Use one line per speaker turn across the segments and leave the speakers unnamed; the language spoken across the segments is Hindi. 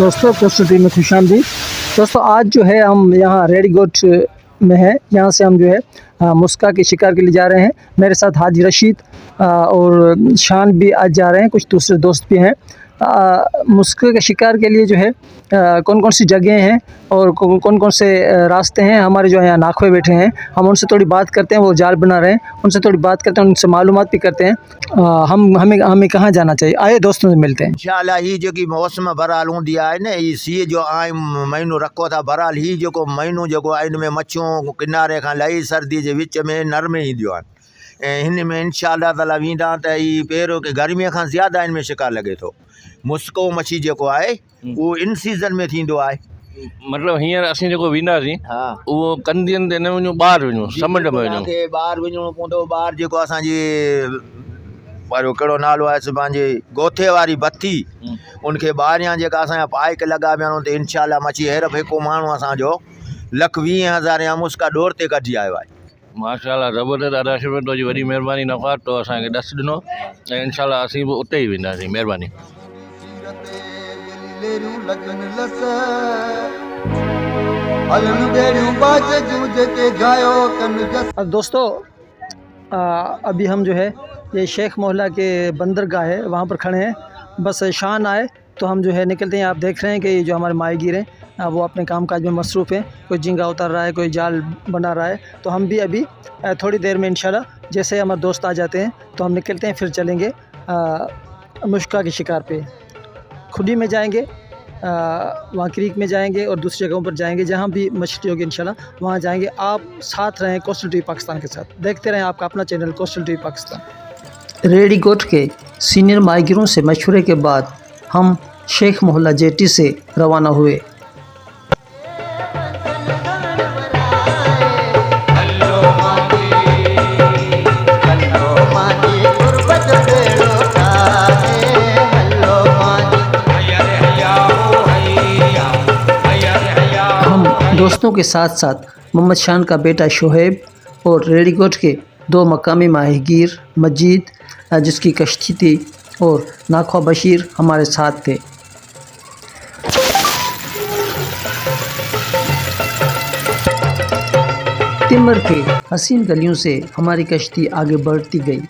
दोस्तों, कोस्टल टीवी में खुशामदीद। दोस्तों, आज जो है हम यहाँ रेडी गोट में हैं। यहाँ से हम जो है मुस्का के शिकार के लिए जा रहे हैं। मेरे साथ हाजी रशीद और शान भी आज जा रहे हैं, कुछ दूसरे दोस्त भी हैं। मुस्का के शिकार के लिए जो है कौन कौन सी जगह हैं और कौन कौन से रास्ते हैं, हमारे जो यहाँ नाखवे बैठे हैं, हम उनसे थोड़ी बात करते हैं। वो जाल बना रहे हैं, उनसे थोड़ी बात करते हैं, उनसे मालूमात भी करते हैं। हमें कहाँ जाना चाहिए, आए दोस्तों से मिलते हैं।
इंशाल्लाह ही जो मौसम बहरहाल हूंदी आहे न, ही सीअ जो महीनो रखो था। बहरहाल ही जो महीनो जो आहे, इन में मच्छियूं किनारे खां लही सर्दी के विच में नरमे ईंदियूं आहिनि। ऐं हिन में इंशाल्लाह ताला वेंदा त ही पहिरियों कि गर्मीअ खां ज़्यादा इन में शिकार लगे थो। मुस्को मच्छी जेको आहे उहो इन सीज़न में थींदो आहे।
मतलब हींअर असीं जेको वेंदासीं
हा,
उहो कंदियुनि ते न वञूं, ॿाहिरि वञूं, समुंड में वञूं।
ॿाहिरि वञिणो पवंदो। ॿाहिरि जेको असांजी वारो कहिड़ो नालो आहे पंहिंजे गोथे वारी बत्ती, उनखे ॿाहिरियां जेका असांजा पाइक लॻा पिया आहिनि, त इंशाल्लाह मच्छी हेर हिकु माण्हू असांजो 1,20,000 या मुस्का डोर ते कढी आयो आहे।
माशाल्लाह, ज़बरदस्त। ॾाढा शुक्र तुंहिंजी वॾी महिरबानी नफ़ा, तो असांखे ॾस ॾिनो ऐं इंशाल्लाह असीं बि उते ई वेंदासीं। महिरबानी।
दोस्तों, अभी हम जो है ये शेख मोहल्ला के बंदरगाह है, वहाँ पर खड़े हैं। बस शान आए तो हम जो है निकलते हैं। आप देख रहे हैं कि जो हमारे माहीगीर हैं वो अपने काम काज में मसरूफ़ हैं। कोई झींगा उतार रहा है, कोई जाल बना रहा है। तो हम भी अभी थोड़ी देर में इंशाल्लाह जैसे हमारे दोस्त आ जाते हैं तो हम निकलते हैं, फिर चलेंगे मुस्का के शिकार पे। खुडी में जाएंगे, वहाँ क्रीक में जाएंगे और दूसरी जगहों पर जाएंगे जहाँ भी मछली होगी इंशाल्लाह वहाँ जाएंगे। आप साथ रहें कोस्टल टीवी पाकिस्तान के साथ, देखते रहें आपका अपना channel coastal TV Pakistan. Rehri Goth के सीनियर माहीगीरों से मशवरे के बाद हम शेख मोहल्ला जेटी से रवाना हुए। दोस्तों के साथ साथ मोहम्मद शान का बेटा शोहेब और रेडी गोट के 2 मकामी माहीगीर मजीद जिसकी कश्ती थी और नाखवा बशीर हमारे साथ थे। तिमर के हसीन गलियों से हमारी कश्ती आगे बढ़ती गई।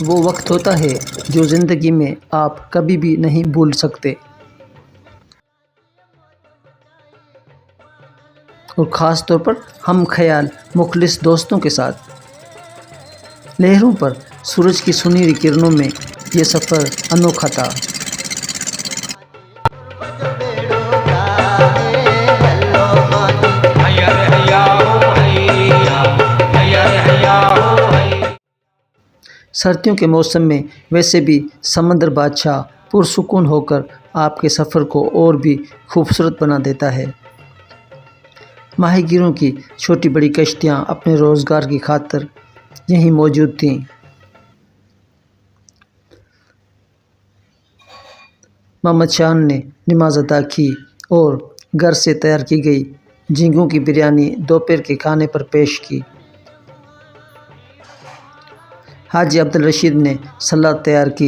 वो वक्त होता है जो ज़िंदगी में आप कभी भी नहीं भूल सकते, और ख़ास तौर पर हम ख्याल मुखलिस दोस्तों के साथ। लहरों पर सूरज की सुनहरी किरणों में ये सफ़र अनोखा था। सर्दियों के मौसम में वैसे भी समंदर बादशाह पुरसुकून होकर आपके सफ़र को और भी खूबसूरत बना देता है। माहीगीरों की छोटी बड़ी कश्तियाँ अपने रोज़गार की खातिर यहीं मौजूद थीं। मोहम्मद शान ने नमाज अदा की और घर से तैयार की गई झींगों की बिरयानी दोपहर के खाने पर पेश की। हाजी अब्दुल रशीद ने सलाद तैयार की।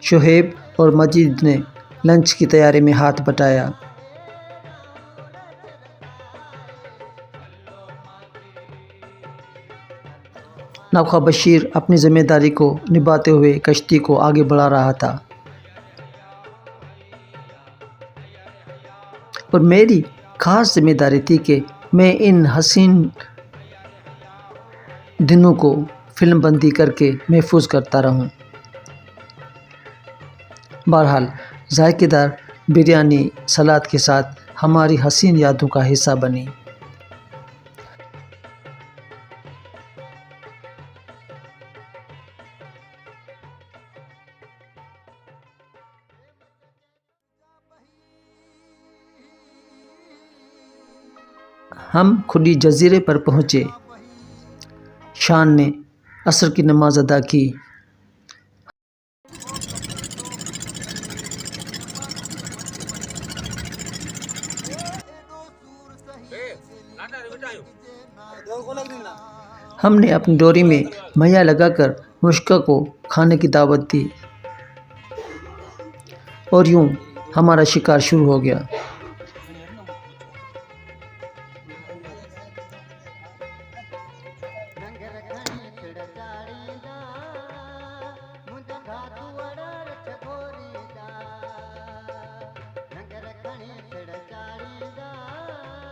शोहेब और मजीद ने लंच की तैयारी में हाथ बटाया। नाखवा बशीर अपनी जिम्मेदारी को निभाते हुए कश्ती को आगे बढ़ा रहा था और मेरी ख़ास जिम्मेदारी थी कि मैं इन हसीन दिनों को फिल्म बंदी करके महफूज करता रहूं। बहरहाल जायकेदार बिरयानी सलाद के साथ हमारी हसीन यादों का हिस्सा बनी। हम खुदी जजीरे पर पहुँचे। शान ने असर की नमाज अदा की। हमने अपनी डोरी में मैया लगाकर मुश्का को खाने की दावत दी और यूं हमारा शिकार शुरू हो गया।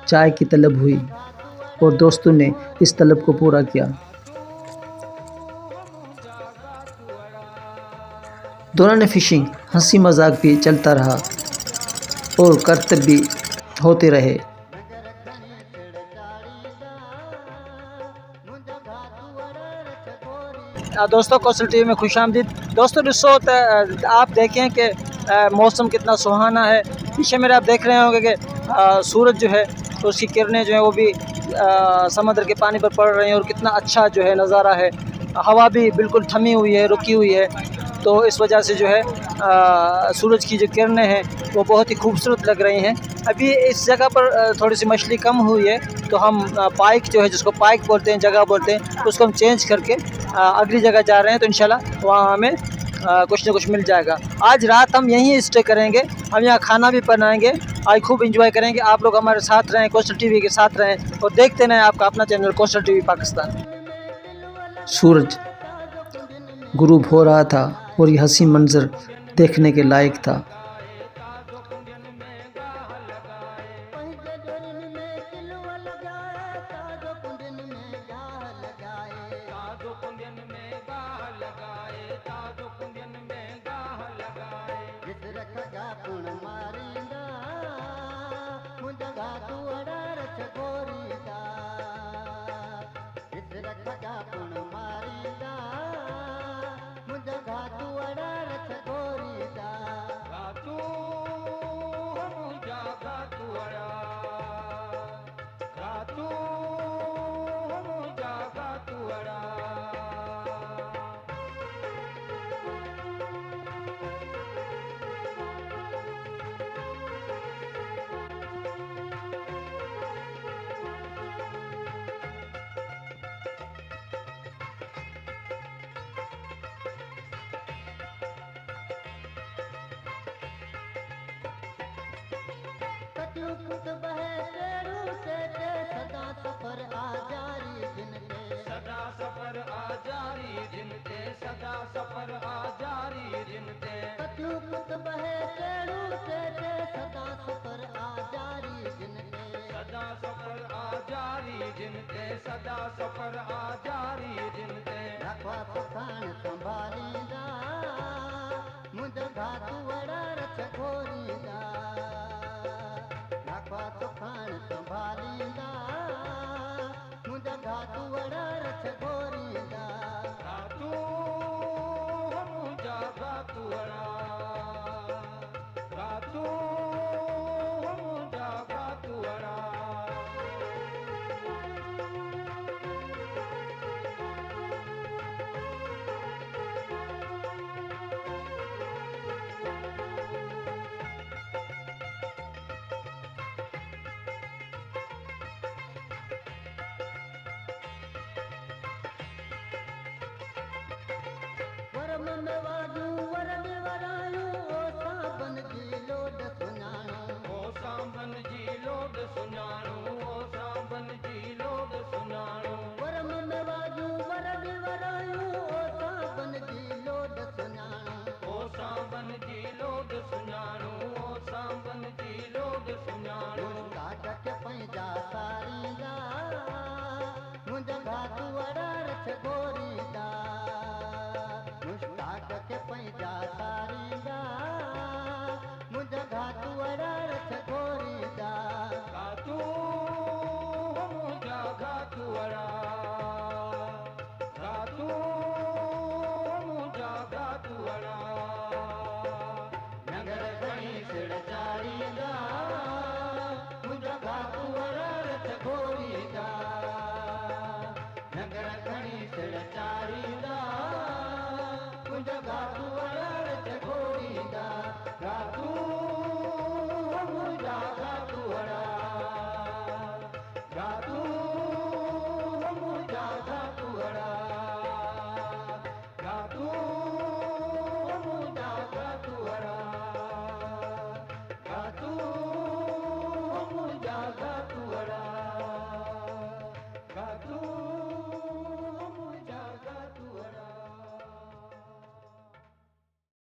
चाय की तलब हुई और दोस्तों ने इस तलब को पूरा किया। दौरान फिशिंग हंसी मजाक भी चलता रहा और करतब भी होते रहे। दोस्तों कोस्टल टीवी में खुशामदीद। दोस्तों इस वक्त आप देखें कि मौसम कितना सुहाना है। पीछे मेरे आप देख रहे होंगे कि सूरज जो है तो उसकी किरणें जो है वो भी समंदर के पानी पर पड़ रही हैं और कितना अच्छा जो है नज़ारा है। हवा भी बिल्कुल थमी हुई है, रुकी हुई है, तो इस वजह से जो है सूरज की जो किरणें हैं वो बहुत ही खूबसूरत लग रही हैं। अभी इस जगह पर थोड़ी सी मछली कम हुई है तो हम पाइक जो है, जिसको पाइक बोलते हैं, जगह बोलते हैं, उसको हम चेंज करके अगली जगह जा रहे हैं। तो इंशाल्लाह वहाँ हमें कुछ ना कुछ मिल जाएगा। आज रात हम यहीं स्टे करेंगे, हम यहाँ खाना भी बनाएंगे, आज खूब एंजॉय करेंगे। आप लोग हमारे साथ रहें, कोस्टल टीवी के साथ रहें और देखते रहें आपका अपना चैनल कोस्टल टीवी पाकिस्तान। सूरज गुरूब हो रहा था और ये हंसी मंजर देखने के लायक था।
Ratu,